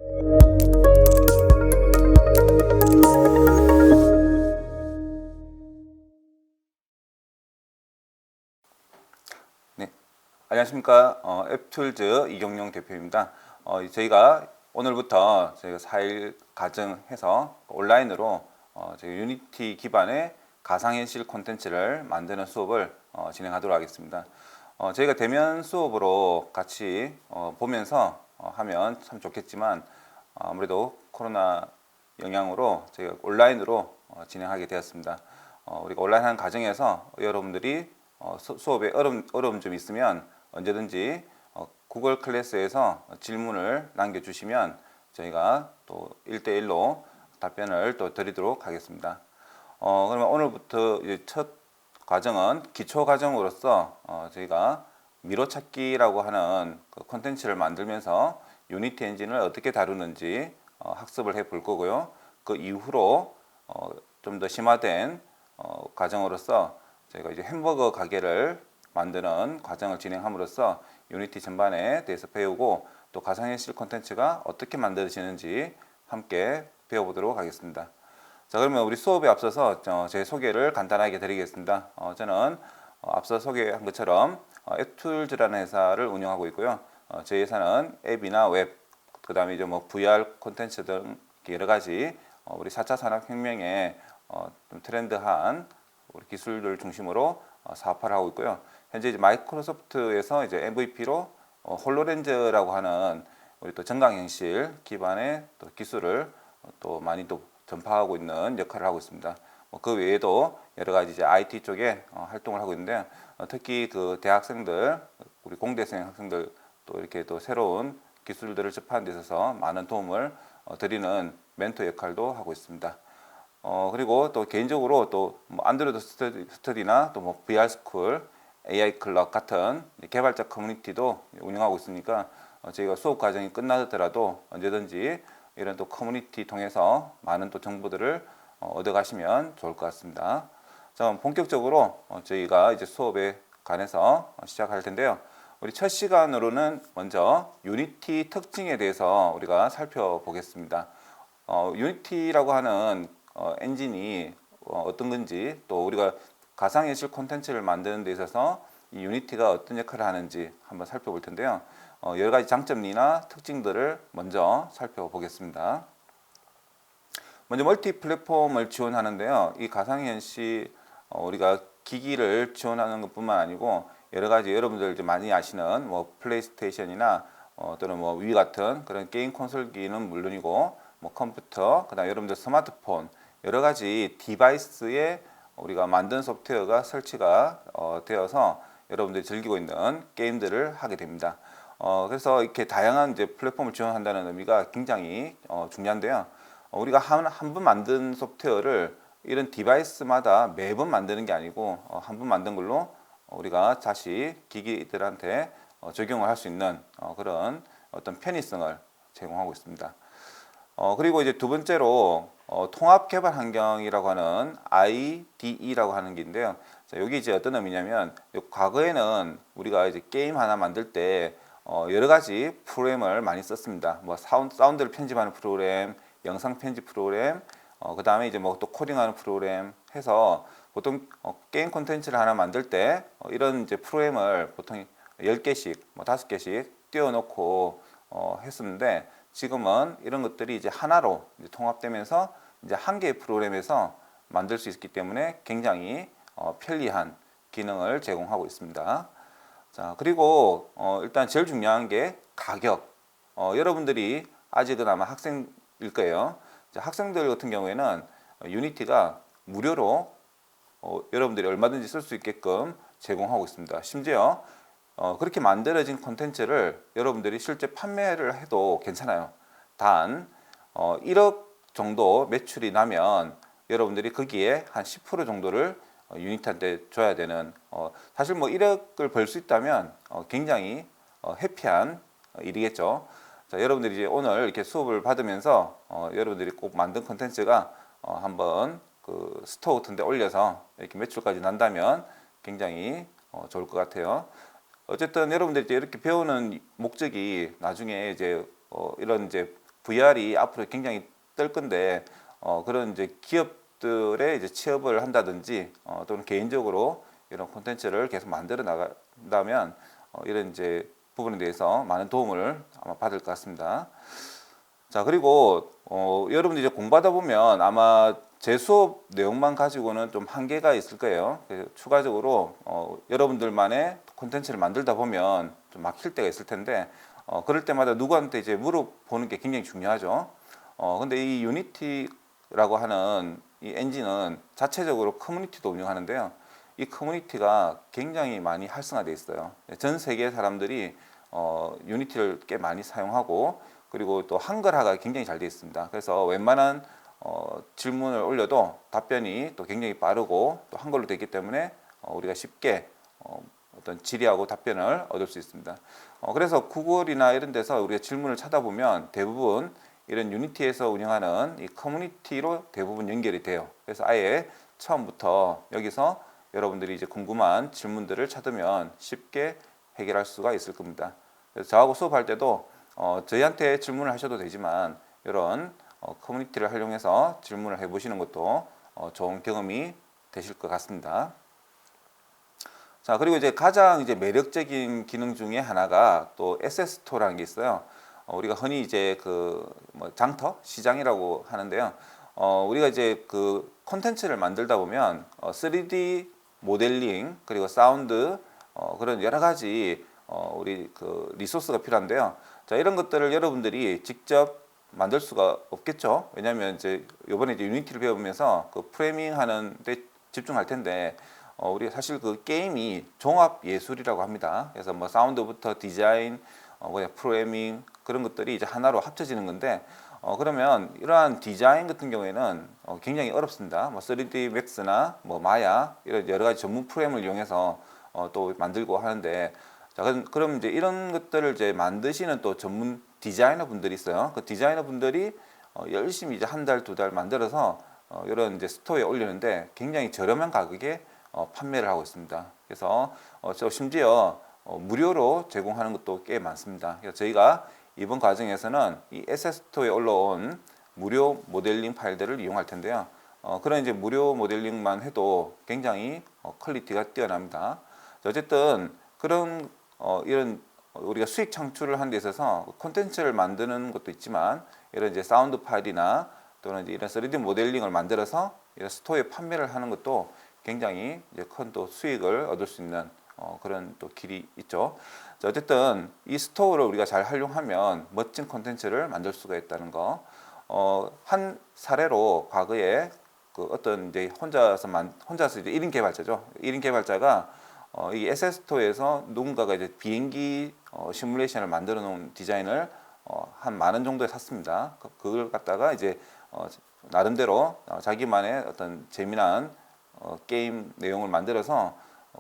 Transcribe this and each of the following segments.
네, 안녕하십니까. 앱툴즈 이경용 대표입니다. 저희가 오늘부터 저희가 4일 가정해서 온라인으로 저희 유니티 기반의 가상현실 콘텐츠를 만드는 수업을 진행하도록 하겠습니다. 저희가 대면 수업으로 같이 보면서 하면 참 좋겠지만 아무래도 코로나 영향으로 저희가 온라인으로 진행하게 되었습니다. 우리가 온라인 하는 과정에서 여러분들이 수업에 어려움 좀 있으면 언제든지 구글 클래스에서 질문을 남겨주시면 저희가 또 1대1로 답변을 또 드리도록 하겠습니다. 그러면 오늘부터 이제 첫 과정은 기초 과정으로서 저희가 미로찾기라고 하는 그 콘텐츠를 만들면서 유니티 엔진을 어떻게 다루는지 학습을 해 볼 거고요. 그 이후로 좀 더 심화된 과정으로서 저희가 이제 햄버거 가게를 만드는 과정을 진행함으로써 유니티 전반에 대해서 배우고 또 가상현실 콘텐츠가 어떻게 만들어지는지 함께 배워보도록 하겠습니다. 자, 그러면 우리 수업에 앞서서 제 소개를 간단하게 드리겠습니다. 저는 앞서 소개한 것처럼 앱툴즈라는 회사를 운영하고 있고요. 저희 회사는 앱이나 웹, 그 다음에 이제 뭐 VR 콘텐츠 등 여러 가지 우리 4차 산업혁명에 좀 트렌드한 우리 기술들 중심으로 사업을 하고 있고요. 현재 이제 마이크로소프트에서 이제 MVP로 홀로렌즈라고 하는 우리 또 정강현실 기반의 또 기술을 또 많이 또 전파하고 있는 역할을 하고 있습니다. 그 외에도 여러 가지 이제 IT 쪽에 활동을 하고 있는데 특히 그 대학생들, 우리 공대생 학생들 또 이렇게 또 새로운 기술들을 접하는 데 있어서 많은 도움을 드리는 멘토 역할도 하고 있습니다. 그리고 또 개인적으로 또 뭐 안드로이드 스터디나 또 뭐 VR 스쿨, AI 클럽 같은 개발자 커뮤니티도 운영하고 있으니까 저희가 수업 과정이 끝나더라도 언제든지 이런 또 커뮤니티 통해서 많은 또 정보들을 얻어가시면 좋을 것 같습니다. 자, 본격적으로 저희가 이제 수업에 관해서 시작할 텐데요. 우리 첫 시간으로는 먼저 유니티 특징에 대해서 우리가 살펴보겠습니다. 유니티라고 하는 엔진이 어떤 건지 또 우리가 가상현실 콘텐츠를 만드는 데 있어서 이 유니티가 어떤 역할을 하는지 한번 살펴볼 텐데요. 여러 가지 장점이나 특징들을 먼저 살펴보겠습니다. 먼저 멀티 플랫폼을 지원하는데요. 이 가상현실 우리가 기기를 지원하는 것뿐만 아니고 여러 가지 여러분들 많이 아시는 뭐 플레이스테이션이나 또는 뭐 위 같은 그런 게임 콘솔기는 물론이고 뭐 컴퓨터, 그다음 여러분들 스마트폰 여러 가지 디바이스에 우리가 만든 소프트웨어가 설치가 되어서 여러분들이 즐기고 있는 게임들을 하게 됩니다. 그래서 이렇게 다양한 이제 플랫폼을 지원한다는 의미가 굉장히 중요한데요. 우리가 한 번 만든 소프트웨어를 이런 디바이스마다 매번 만드는 게 아니고 한 번 만든 걸로 우리가 다시 기기들한테 적용을 할 수 있는 그런 어떤 편의성을 제공하고 있습니다. 그리고 이제 두 번째로 통합 개발 환경이라고 하는 IDE라고 하는 게 있는데요. 자, 여기 이제 어떤 의미냐면 과거에는 우리가 이제 게임 하나 만들 때 여러 가지 프로그램을 많이 썼습니다. 뭐 사운드를 편집하는 프로그램, 영상 편집 프로그램, 그 다음에 이제 뭐 또 코딩하는 프로그램 해서 보통 게임 콘텐츠를 하나 만들 때 이런 이제 프로그램을 보통 10개씩, 뭐 5개씩 띄워놓고 했었는데 지금은 이런 것들이 이제 하나로 이제 통합되면서 이제 한 개의 프로그램에서 만들 수 있기 때문에 굉장히 편리한 기능을 제공하고 있습니다. 자, 그리고 일단 제일 중요한 게 가격. 여러분들이 아직은 아마 학생일 거예요. 학생들 같은 경우에는 유니티가 무료로 여러분들이 얼마든지 쓸 수 있게끔 제공하고 있습니다. 심지어 그렇게 만들어진 콘텐츠를 여러분들이 실제 판매를 해도 괜찮아요. 단 1억 정도 매출이 나면 여러분들이 거기에 한 10% 정도를 유니티한테 줘야 되는 사실 뭐 1억을 벌 수 있다면 굉장히 해피한 일이겠죠. 자, 여러분들이 이제 오늘 이렇게 수업을 받으면서 여러분들이 꼭 만든 콘텐츠가 한번 그 스토어 같은 데 올려서 이렇게 매출까지 난다면 굉장히 좋을 것 같아요. 어쨌든 여러분들이 이제 이렇게 배우는 목적이 나중에 이제 이런 이제 VR이 앞으로 굉장히 뜰 건데 그런 이제 기업들의 이제 취업을 한다든지 또는 개인적으로 이런 콘텐츠를 계속 만들어 나간다면 이런 이제 부분에 대해서 많은 도움을 아마 받을 것 같습니다. 자, 그리고 여러분들이 이제 공부하다 보면 아마 제 수업 내용만 가지고는 좀 한계가 있을 거예요. 그래서 추가적으로 여러분들만의 콘텐츠를 만들다 보면 좀 막힐 때가 있을 텐데 그럴 때마다 누구한테 이제 물어보는 게 굉장히 중요하죠. 근데 이 유니티라고 하는 이 엔진은 자체적으로 커뮤니티도 운영하는데요. 이 커뮤니티가 굉장히 많이 활성화되어 있어요. 전 세계 사람들이 유니티를 꽤 많이 사용하고 그리고 또 한글화가 굉장히 잘 되어 있습니다. 그래서 웬만한 질문을 올려도 답변이 또 굉장히 빠르고 또 한글로 되어 있기 때문에 우리가 쉽게 어떤 질의하고 답변을 얻을 수 있습니다. 그래서 구글이나 이런 데서 우리가 질문을 찾아보면 대부분 이런 유니티에서 운영하는 이 커뮤니티로 대부분 연결이 돼요. 그래서 아예 처음부터 여기서 여러분들이 이제 궁금한 질문들을 찾으면 쉽게 해결할 수가 있을 겁니다. 그래서 저하고 수업할 때도 저희한테 질문을 하셔도 되지만 이런 커뮤니티를 활용해서 질문을 해보시는 것도 좋은 경험이 되실 것 같습니다. 자, 그리고 이제 가장 이제 매력적인 기능 중에 하나가 또 SS토어라는 게 있어요. 우리가 흔히 이제 뭐 장터 시장이라고 하는데요. 우리가 이제 그 콘텐츠를 만들다 보면 3D 모델링 그리고 사운드 그런 여러 가지 우리 그 리소스가 필요한데요. 자, 이런 것들을 여러분들이 직접 만들 수가 없겠죠. 왜냐하면 이제 이번에 이제 유니티를 배우면서 그 프레이밍 하는 데 집중할 텐데 우리가 사실 그 게임이 종합 예술이라고 합니다. 그래서 뭐 사운드부터 디자인, 그냥 프로그래밍 그런 것들이 이제 하나로 합쳐지는 건데 그러면 이러한 디자인 같은 경우에는 굉장히 어렵습니다. 뭐 3D 맥스나 뭐 마야 이런 여러 가지 전문 프로그램을 이용해서 또 만들고 하는데 자, 그럼 이제 이런 것들을 이제 만드시는 또 전문 디자이너 분들이 있어요. 그 디자이너 분들이 열심히 이제 한 달, 두 달 만들어서 이런 이제 스토어에 올리는데 굉장히 저렴한 가격에 판매를 하고 있습니다. 그래서 저 심지어 무료로 제공하는 것도 꽤 많습니다. 그래서 저희가 이번 과정에서는 이 SS토어에 올라온 무료 모델링 파일들을 이용할 텐데요. 그런 이제 무료 모델링만 해도 굉장히 퀄리티가 뛰어납니다. 어쨌든 그런 이런 우리가 수익 창출을 하는 데 있어서 콘텐츠를 만드는 것도 있지만 이런 이제 사운드 파일이나 또는 이제 이런 3D 모델링을 만들어서 이런 스토어에 판매를 하는 것도 굉장히 이제 큰 또 수익을 얻을 수 있는 그런 또 길이 있죠. 자, 어쨌든 이 스토어를 우리가 잘 활용하면 멋진 콘텐츠를 만들 수가 있다는 거. 한 사례로 과거에 그 어떤 이제 혼자서 이제 1인 개발자죠. 1인 개발자가 이 SS토어에서 누군가가 이제 비행기 시뮬레이션을 만들어 놓은 디자인을 한 10,000원 정도에 샀습니다. 그걸 갖다가 이제 나름대로 자기만의 어떤 재미난 게임 내용을 만들어서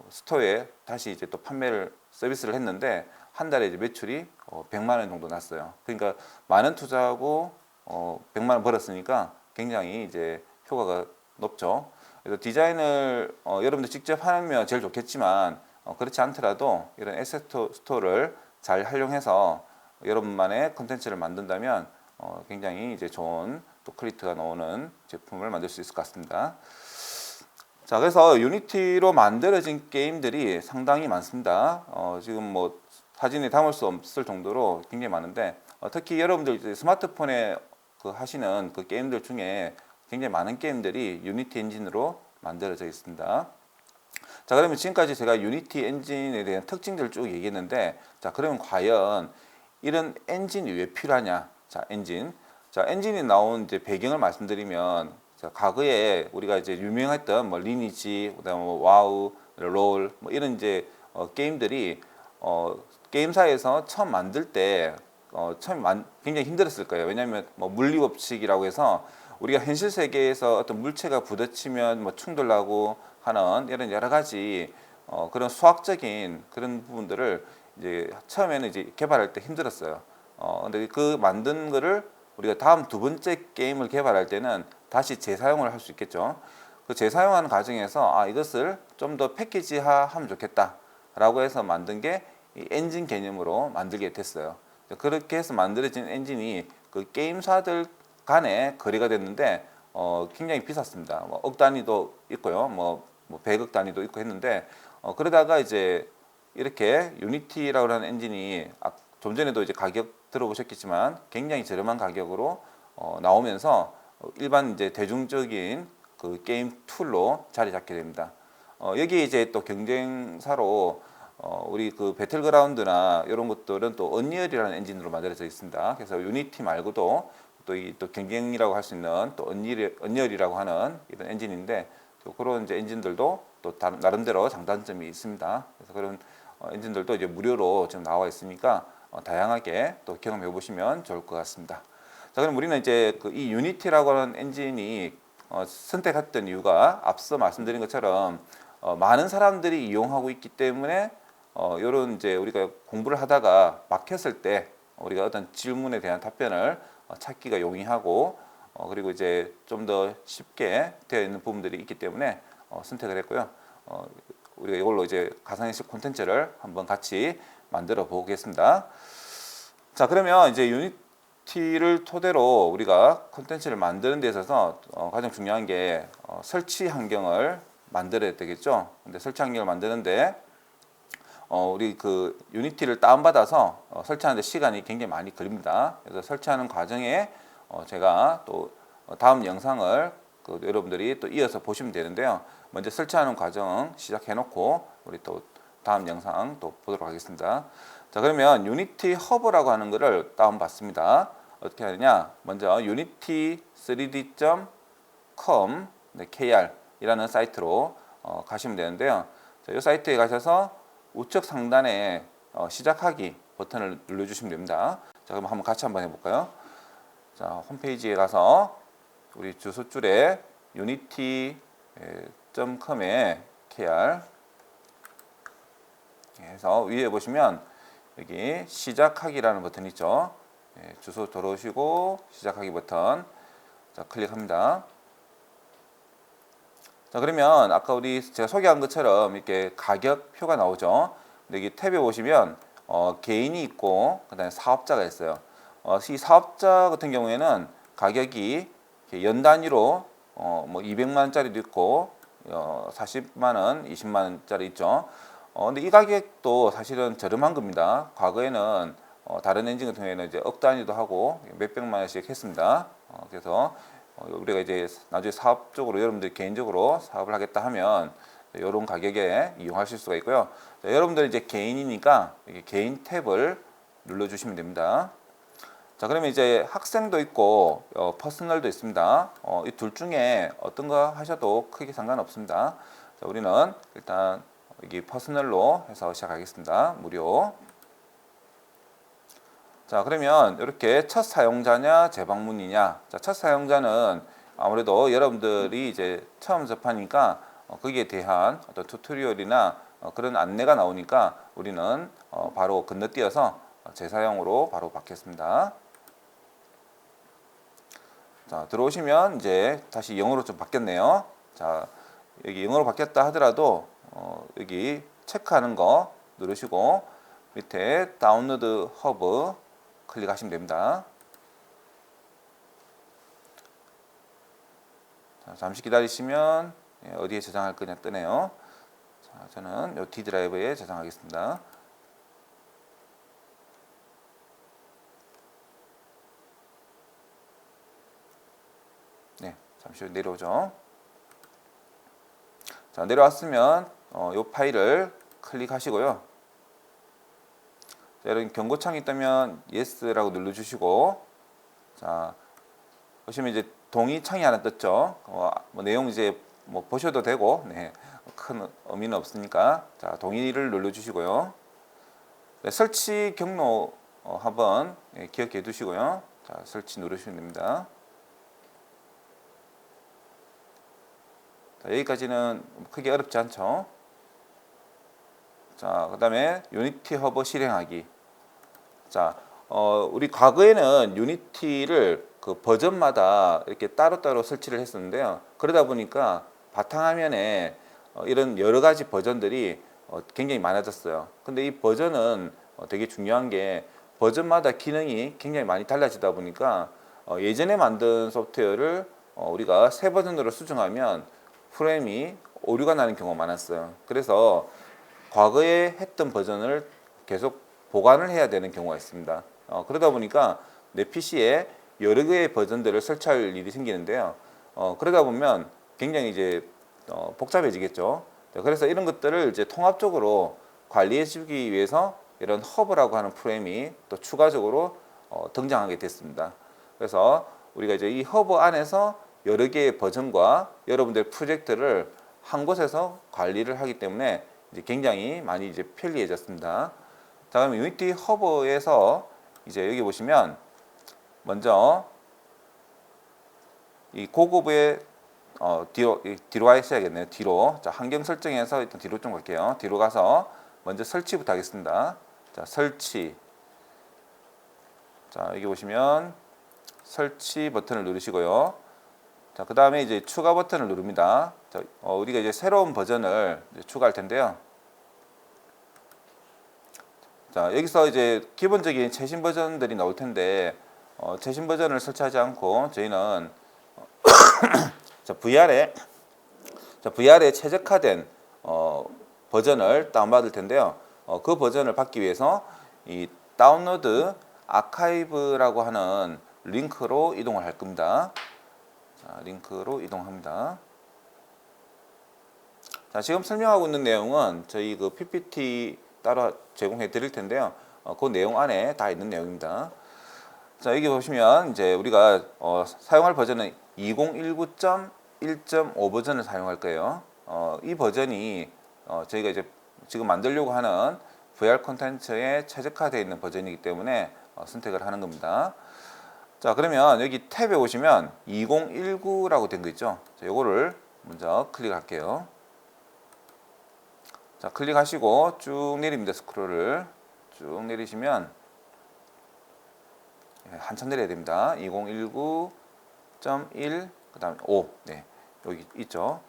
스토어에 다시 이제 또 판매를 서비스를 했는데 한 달에 이제 매출이 100만 원 정도 났어요. 그러니까 많은 투자하고 100만 원 벌었으니까 굉장히 이제 효과가 높죠. 그래서 디자인을 여러분들 직접 하면 제일 좋겠지만 그렇지 않더라도 이런 에셋 스토어를 잘 활용해서 여러분만의 컨텐츠를 만든다면 굉장히 이제 좋은 또 퀄리티가 나오는 제품을 만들 수 있을 것 같습니다. 자, 그래서 유니티로 만들어진 게임들이 상당히 많습니다. 지금 뭐 사진에 담을 수 없을 정도로 굉장히 많은데 특히 여러분들 이제 스마트폰에 하시는 그 게임들 중에 굉장히 많은 게임들이 유니티 엔진으로 만들어져 있습니다. 자, 그러면 지금까지 제가 유니티 엔진에 대한 특징들을 쭉 얘기했는데 자, 그러면 과연 이런 엔진이 왜 필요하냐? 자, 엔진이 나온 이제 배경을 말씀드리면 자, 과거에 우리가 이제 유명했던 뭐 리니지, 그다음에 뭐 와우, 롤, 뭐 이런 이제 게임들이 게임사에서 처음 만들 때 굉장히 힘들었을 거예요. 왜냐하면 뭐 물리 법칙이라고 해서 우리가 현실 세계에서 어떤 물체가 부딪히면 뭐 충돌나고 하는 이런 여러 가지 그런 수학적인 그런 부분들을 이제 처음에는 이제 개발할 때 힘들었어요. 근데 그 만든 거를 우리가 다음 두 번째 게임을 개발할 때는 다시 재사용을 할 수 있겠죠. 그 재사용하는 과정에서 이것을 좀 더 패키지화하면 좋겠다라고 해서 만든 게 이 엔진 개념으로 만들게 됐어요. 그렇게 해서 만들어진 엔진이 그 게임사들 간에 거래가 됐는데 굉장히 비쌌습니다. 뭐 억 단위도 있고요, 뭐 100억 단위도 있고 했는데 그러다가 이제 이렇게 유니티라고 하는 엔진이 좀 전에도 이제 가격 들어보셨겠지만 굉장히 저렴한 가격으로 나오면서 일반 이제 대중적인 그 게임 툴로 자리 잡게 됩니다. 여기 이제 또 경쟁사로 우리 그 배틀그라운드나 이런 것들은 또 언리얼이라는 엔진으로 만들어져 있습니다. 그래서 유니티 말고도 또 이 또 경쟁이라고 할 수 있는 또 언리얼이라고 하는 이런 엔진인데 또 그런 이제 엔진들도 또 나름대로 장단점이 있습니다. 그래서 그런 엔진들도 이제 무료로 지금 나와 있으니까 다양하게 또 경험해 보시면 좋을 것 같습니다. 자, 그럼 우리는 이제 그 이 유니티라고 하는 엔진이 선택했던 이유가 앞서 말씀드린 것처럼 많은 사람들이 이용하고 있기 때문에 이런 이제 우리가 공부를 하다가 막혔을 때 우리가 어떤 질문에 대한 답변을 찾기가 용이하고 그리고 이제 좀 더 쉽게 되어 있는 부분들이 있기 때문에 선택을 했고요. 우리가 이걸로 이제 가상현실 콘텐츠를 한번 같이 만들어 보겠습니다. 자, 그러면 이제 유니티를 토대로 우리가 콘텐츠를 만드는 데 있어서 가장 중요한 게 설치 환경을 만들어야 되겠죠. 근데 설치 환경을 만드는데 우리 그 유니티를 다운받아서 설치하는데 시간이 굉장히 많이 걸립니다. 그래서 설치하는 과정에 제가 또 다음 영상을 그 여러분들이 또 이어서 보시면 되는데요. 먼저 설치하는 과정 시작해 놓고 우리 또 다음 영상 또 보도록 하겠습니다. 자, 그러면 유니티 허브라고 하는 것을 다운받습니다. 어떻게 하느냐? 먼저 unity 3d.com KR 이라는 사이트로 가시면 되는데요. 자, 이 사이트에 가셔서 우측 상단에 시작하기 버튼을 눌러주시면 됩니다. 자, 그럼 같이 한번 해볼까요? 자, 홈페이지에 가서 우리 주소줄에 unity.com에 KR 해서 위에 보시면 여기 시작하기라는 버튼이 있죠. 주소 들어오시고 시작하기 버튼 자, 클릭합니다. 자, 그러면 아까 제가 소개한 것처럼 이렇게 가격표가 나오죠. 근데 여기 탭에 보시면 개인이 있고 그다음에 사업자가 있어요. 이 사업자 같은 경우에는 가격이 연 단위로 뭐 200만 원짜리도 있고 40만 원, 20만 원짜리 있죠. 근데 이 가격도 사실은 저렴한 겁니다. 과거에는 다른 엔진 같은 경우에는 이제 억 단위도 하고 몇백만 원씩 했습니다. 그래서 우리가 이제 나중에 사업적으로 여러분들 개인적으로 사업을 하겠다 하면 이런 가격에 이용하실 수가 있고요. 자, 여러분들 이제 개인이니까 개인 탭을 눌러주시면 됩니다. 자, 그러면 이제 학생도 있고 퍼스널도 있습니다. 이 둘 중에 어떤 거 하셔도 크게 상관없습니다. 자, 우리는 일단 여기 퍼스널로 해서 시작하겠습니다. 무료. 자, 그러면 이렇게 첫 사용자냐 재방문이냐. 자, 첫 사용자는 아무래도 여러분들이 이제 처음 접하니까 거기에 대한 어떤 튜토리얼이나 그런 안내가 나오니까 우리는 바로 건너뛰어서 재사용으로 바로 받겠습니다. 자, 들어오시면 이제 다시 영어로 좀 바뀌었네요. 자, 여기 영어로 바뀌었다 하더라도 여기 체크하는 거 누르시고 밑에 다운로드 허브 클릭하시면 됩니다. 자, 잠시 기다리시면 어디에 저장할 거냐 뜨네요. 자, 저는 이 D 드라이브에 저장하겠습니다. 네, 잠시 내려오죠. 자, 내려왔으면 이 파일을 클릭하시고요. 자, 여러분 경고창이 있다면 Yes라고 눌러주시고, 자, 보시면 이제 동의 창이 하나 떴죠. 뭐 내용 이제 뭐 보셔도 되고, 네, 큰 의미는 없으니까, 자, 동의를 눌러주시고요. 네, 설치 경로 한번 기억해 두시고요. 자, 설치 누르시면 됩니다. 자, 여기까지는 크게 어렵지 않죠. 자, 그 다음에 유니티 허브 실행하기. 자, 우리 과거에는 유니티를 그 버전마다 이렇게 따로따로 설치를 했었는데요. 그러다 보니까 바탕화면에 이런 여러 가지 버전들이 굉장히 많아졌어요. 근데 이 버전은 되게 중요한 게 버전마다 기능이 굉장히 많이 달라지다 보니까 예전에 만든 소프트웨어를 우리가 새 버전으로 수정하면 프레임이 오류가 나는 경우가 많았어요. 그래서 과거에 했던 버전을 계속 보관을 해야 되는 경우가 있습니다. 그러다 보니까 내 PC에 여러 개의 버전들을 설치할 일이 생기는데요. 그러다 보면 굉장히 이제 복잡해지겠죠. 그래서 이런 것들을 이제 통합적으로 관리해 주기 위해서 이런 허브라고 하는 프로그램이 또 추가적으로 등장하게 됐습니다. 그래서 우리가 이제 이 허브 안에서 여러 개의 버전과 여러분들 프로젝트를 한 곳에서 관리를 하기 때문에 이제 굉장히 많이 이제 편리해졌습니다. 자, 그럼 유니티 허브에서 이제 여기 보시면 먼저 이 고급의 뒤로 가셔야겠네요. 뒤로. 자, 환경 설정에서 일단 뒤로 좀 갈게요. 뒤로 가서 먼저 설치부터 하겠습니다. 자, 설치. 자, 여기 보시면 설치 버튼을 누르시고요. 자, 그 다음에 이제 추가 버튼을 누릅니다. 자, 우리가 이제 새로운 버전을 이제 추가할 텐데요. 자, 여기서 이제 기본적인 최신 버전들이 나올 텐데, 최신 버전을 설치하지 않고 저희는 자, VR에 최적화된 버전을 다운받을 텐데요. 그 버전을 받기 위해서 이 다운로드 아카이브라고 하는 링크로 이동을 할 겁니다. 자, 링크로 이동합니다. 자, 지금 설명하고 있는 내용은 저희 그 PPT 따로 제공해 드릴 텐데요. 그 내용 안에 다 있는 내용입니다. 자, 여기 보시면 이제 우리가 사용할 버전은 2019.1.5 버전을 사용할 거예요. 이 버전이 저희가 이제 지금 만들려고 하는 VR 콘텐츠에 최적화되어 있는 버전이기 때문에 선택을 하는 겁니다. 자, 그러면 여기 탭에 오시면 2019라고 된 거 있죠. 자, 요거를 먼저 클릭할게요. 자, 클릭하시고 쭉 내립니다. 스크롤을 쭉 내리시면 한참 내려야 됩니다. 2019.1 그다음에 5. 네. 여기 있죠.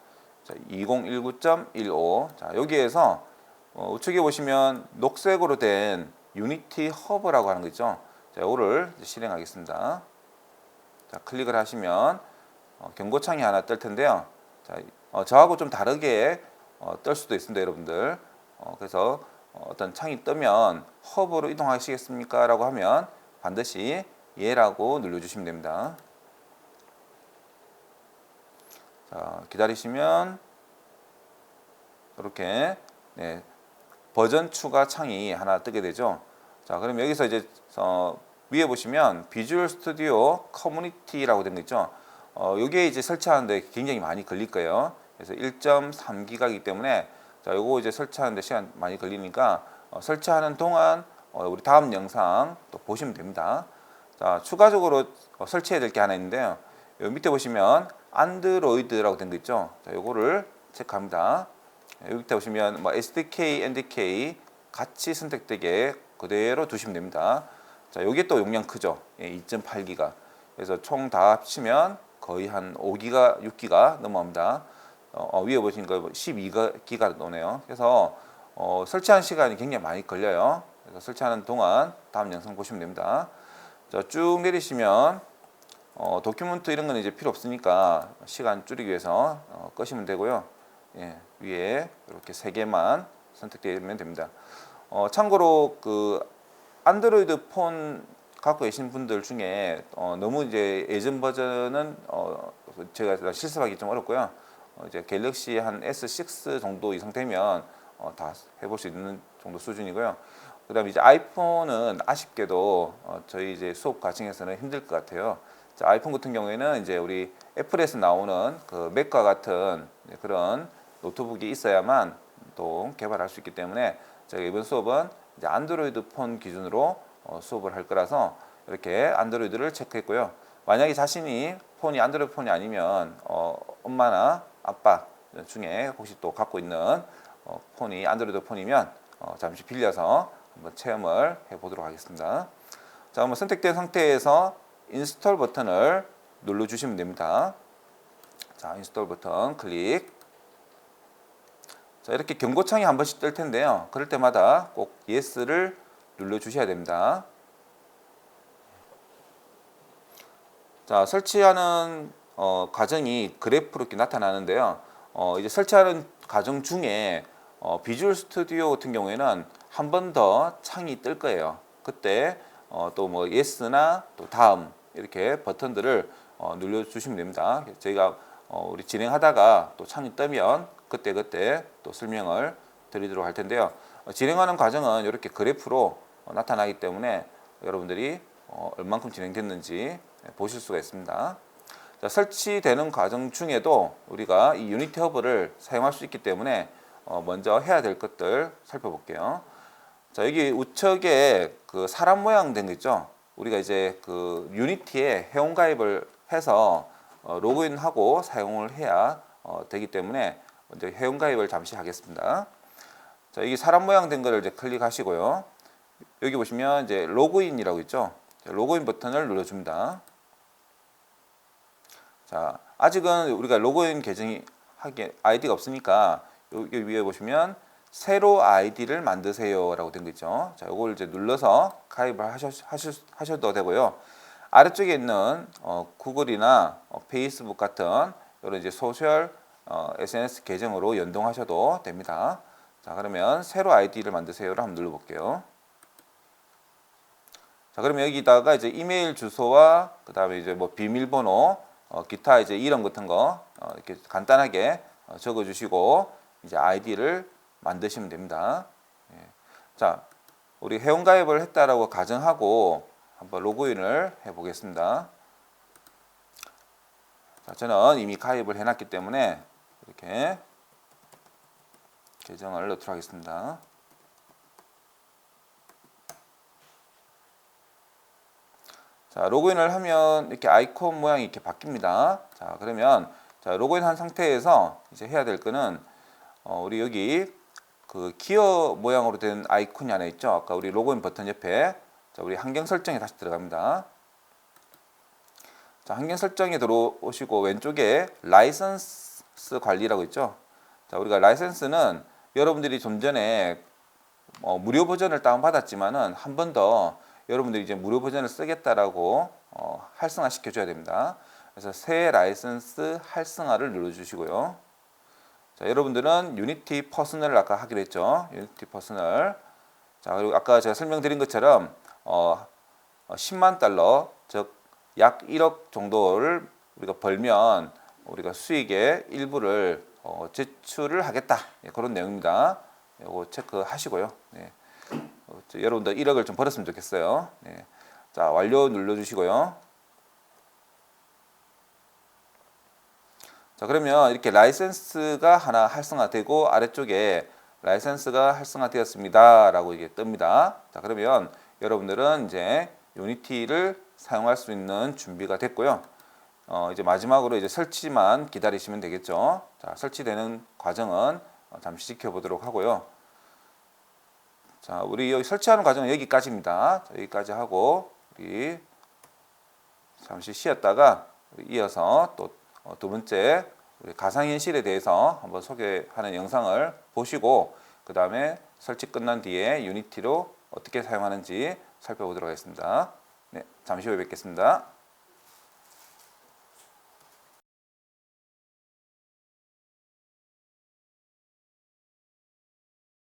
자, 2019.15. 자, 여기에서 우측에 보시면 녹색으로 된 유니티 허브라고 하는 거 있죠. 자, 이거를 실행하겠습니다. 자, 클릭을 하시면 경고창이 하나 뜰 텐데요. 자, 저하고 좀 다르게 뜰 수도 있습니다, 여러분들. 그래서 어떤 창이 뜨면 허브로 이동하시겠습니까? 라고 하면 반드시 예라고 눌러주시면 됩니다. 자, 기다리시면 이렇게 네, 버전 추가 창이 하나 뜨게 되죠. 자, 그럼 여기서 이제 위에 보시면 비주얼 스튜디오 커뮤니티라고 된 거 있죠. 여기에 이제 설치하는데 굉장히 많이 걸릴 거예요. 그래서 1.3기가이기 때문에 자, 요거 이제 설치하는데 시간 많이 걸리니까 설치하는 동안 우리 다음 영상 또 보시면 됩니다. 자, 추가적으로 설치해야 될 게 하나 있는데요. 여기 밑에 보시면 안드로이드라고 된 거 있죠. 자, 요거를 체크합니다. 여기 밑에 보시면 뭐 SDK, NDK 같이 선택되게 그대로 두시면 됩니다. 자, 요게 또 용량 크죠. 2.8기가. 그래서 총 다 합치면 거의 한 5기가, 6기가 넘어갑니다. 위에 보시는 거 12기가 오네요. 그래서 설치하는 시간이 굉장히 많이 걸려요. 그래서 설치하는 동안 다음 영상 보시면 됩니다. 자, 쭉 내리시면 도큐멘트 이런 거는 이제 필요 없으니까 시간 줄이기 위해서 끄시면 되고요. 예, 위에 이렇게 3개만 선택되면 됩니다. 참고로 그 안드로이드 폰 갖고 계신 분들 중에 너무 이제 예전 버전은 제가 실습하기 좀 어렵고요. 이제 갤럭시 한 S6 정도 이상 되면 다 해볼 수 있는 정도 수준이고요. 그다음에 이제 아이폰은 아쉽게도 저희 이제 수업 과정에서는 힘들 것 같아요. 자, 아이폰 같은 경우에는 이제 우리 애플에서 나오는 그 맥과 같은 그런 노트북이 있어야만 또 개발할 수 있기 때문에 제가 이번 수업은 이제 안드로이드 폰 기준으로 수업을 할 거라서 이렇게 안드로이드를 체크했고요. 만약에 자신이 폰이 안드로이드 폰이 아니면 엄마나 아빠 중에 혹시 또 갖고 있는 폰이 안드로이드 폰이면 잠시 빌려서 한번 체험을 해보도록 하겠습니다. 자, 한번 선택된 상태에서 인스톨 버튼을 눌러주시면 됩니다. 자, 인스톨 버튼 클릭. 자, 이렇게 경고창이 한 번씩 뜰 텐데요. 그럴 때마다 꼭 예스를 눌러주셔야 됩니다. 자, 설치하는 과정이 그래프로 이렇게 나타나는데요. 이제 설치하는 과정 중에 비주얼 스튜디오 같은 경우에는 한 번 더 창이 뜰 거예요. 그때 또 뭐 yes나 또 다음 이렇게 버튼들을 눌러주시면 됩니다. 저희가 우리 진행하다가 또 창이 뜨면 그때 또 설명을 드리도록 할 텐데요. 진행하는 과정은 이렇게 그래프로 나타나기 때문에 여러분들이 얼만큼 진행됐는지 보실 수가 있습니다. 자, 설치되는 과정 중에도 우리가 이 유니티 허브를 사용할 수 있기 때문에 먼저 해야 될 것들 살펴볼게요. 자, 여기 우측에 그 사람 모양 된 거 있죠? 우리가 이제 그 유니티에 회원 가입을 해서 로그인하고 사용을 해야 되기 때문에 먼저 회원 가입을 잠시 하겠습니다. 자, 여기 사람 모양 된 거를 이제 클릭하시고요. 여기 보시면 이제 로그인이라고 있죠? 로그인 버튼을 눌러줍니다. 자, 아직은 우리가 로그인 계정이 아이디가 없으니까 여기 위에 보시면 새로 아이디를 만드세요라고 된 거 있죠. 자, 이걸 이제 눌러서 가입을 하셔도 되고요. 아래쪽에 있는 구글이나 페이스북 같은 이런 이제 소셜 SNS 계정으로 연동하셔도 됩니다. 자, 그러면 새로 아이디를 만드세요를 한번 눌러볼게요. 자, 그러면 여기다가 이제 이메일 주소와 그 다음에 이제 뭐 비밀번호, 기타 이제 이름 같은 거 이렇게 간단하게 적어주시고 이제 아이디를 만드시면 됩니다. 예. 자, 우리 회원가입을 했다라고 가정하고 한번 로그인을 해보겠습니다. 자, 저는 이미 가입을 해놨기 때문에 이렇게 계정을 넣도록 하겠습니다. 자, 로그인을 하면 이렇게 아이콘 모양이 이렇게 바뀝니다. 자, 그러면 자, 로그인한 상태에서 이제 해야 될 거는 우리 여기 그 기어 모양으로 된 아이콘이 하나 있죠. 아까 우리 로그인 버튼 옆에 자, 우리 환경 설정에 다시 들어갑니다. 자, 환경 설정에 들어오시고 왼쪽에 라이선스 관리라고 있죠. 자, 우리가 라이선스는 여러분들이 좀 전에 무료 버전을 다운받았지만은 한 번 더 여러분들이 이제 무료 버전을 쓰겠다라고 활성화 시켜줘야 됩니다. 그래서 새 라이선스 활성화를 눌러주시고요. 자, 여러분들은 유니티 퍼스널을 아까 하기로 했죠. 유니티 퍼스널. 자, 그리고 아까 제가 설명드린 것처럼 10만 달러, 즉 약 1억 정도를 우리가 벌면 우리가 수익의 일부를 제출을 하겠다. 예, 그런 내용입니다. 이거 체크하시고요. 네. 여러분들 1억을 좀 벌었으면 좋겠어요. 네. 자, 완료 눌러주시고요. 자, 그러면 이렇게 라이센스가 하나 활성화되고 아래쪽에 라이센스가 활성화되었습니다 라고 이게 뜹니다. 자, 그러면 여러분들은 이제 유니티를 사용할 수 있는 준비가 됐고요. 이제 마지막으로 이제 설치만 기다리시면 되겠죠. 자, 설치되는 과정은 잠시 지켜보도록 하고요. 자, 우리 여기 설치하는 과정은 여기까지입니다. 자, 여기까지 하고 우리 잠시 쉬었다가 이어서 또 두 번째 우리 가상현실에 대해서 한번 소개하는 영상을 보시고 그 다음에 설치 끝난 뒤에 유니티로 어떻게 사용하는지 살펴보도록 하겠습니다. 네, 잠시 후에 뵙겠습니다.